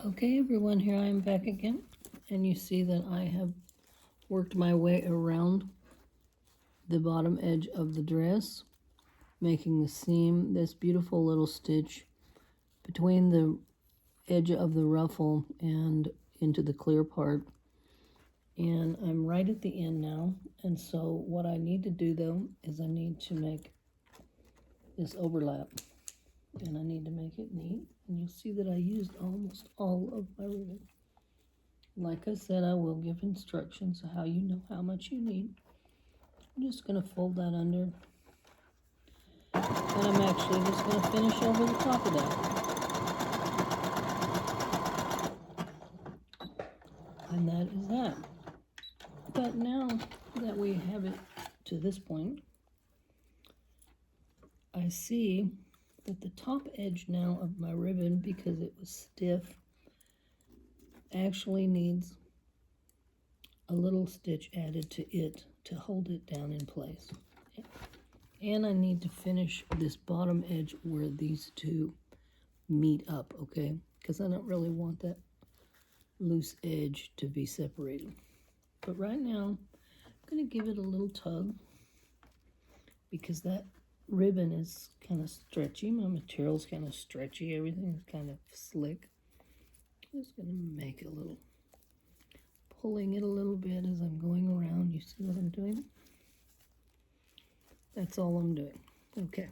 Okay everyone, here I am back again, and you see that I have worked my way around the bottom edge of the dress, making the seam this beautiful little stitch between the edge of the ruffle and into the clear part. And I'm right at the end now, and so what I need to do though is I need to make this overlap, and I need to make it neat, and you'll see that I used almost all of my ribbon. Like I said, I will give instructions how you know how much you need. I'm just going to fold that under, and I'm actually just going to finish over the top of that. And that is that. But now that we have it to this point, I see that the top edge now of my ribbon, because it was stiff, actually needs a little stitch added to it to hold it down in place. And I need to finish this bottom edge where these two meet up, okay? Because I don't really want that loose edge to be separated. But right now, I'm going to give it a little tug because that ribbon is kind of stretchy. My material's kind of stretchy. Everything's kind of slick. I'm just going to make a little, pulling it a little bit as I'm going around. You see what I'm doing? That's all I'm doing. Okay.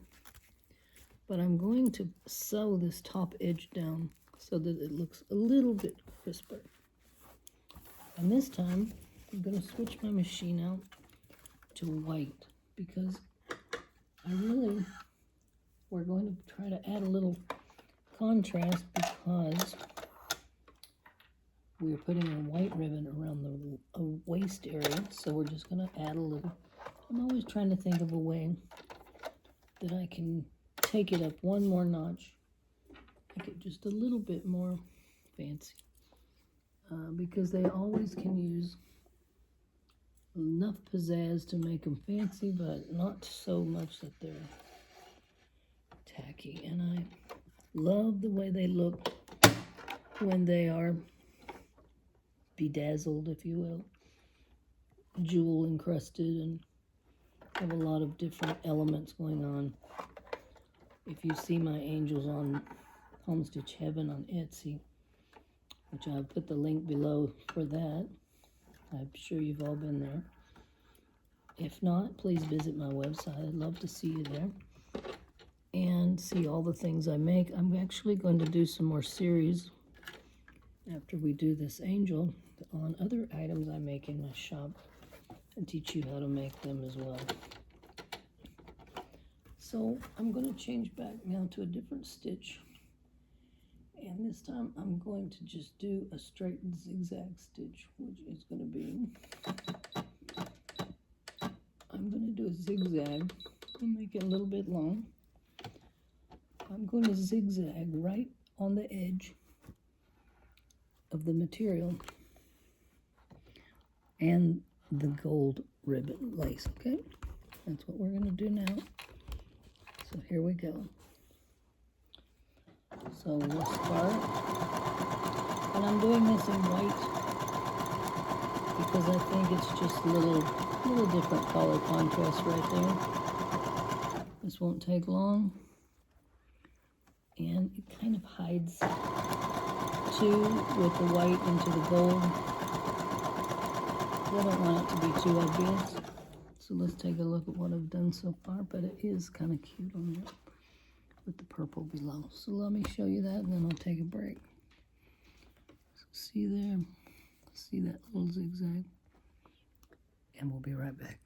But I'm going to sew this top edge down so that it looks a little bit crisper. And this time, I'm going to switch my machine out to white because we're going to try to add a little contrast because we're putting a white ribbon around the waist area. So we're just going to add a little. I'm always trying to think of a way that I can take it up one more notch, make it just a little bit more fancy, because they always can use enough pizzazz to make them fancy, but not so much that they're tacky. And I love the way they look when they are bedazzled, if you will, jewel encrusted, and have a lot of different elements going on. If you see my angels on Homestitch Heaven on Etsy, which I'll put the link below for that, I'm sure you've all been there. If not, please visit my website. I'd love to see you there and see all the things I make. I'm actually going to do some more series after we do this angel on other items I make in my shop and teach you how to make them as well. So I'm going to change back now to a different stitch, and this time I'm going to just do a straight zigzag stitch, which is going to be, I'm going to do a zigzag and make it a little bit long. I'm going to zigzag right on the edge of the material and the gold ribbon lace, okay? That's what we're going to do now. So here we go. So we'll start, and I'm doing this in white because I think it's just a little different color contrast right there. This won't take long, and it kind of hides too with the white into the gold. I don't want it to be too obvious. So let's take a look at what I've done so far, but it is kind of cute on there with the purple below. So let me show you that, and then I'll take a break. So see there? See that little zigzag? And we'll be right back.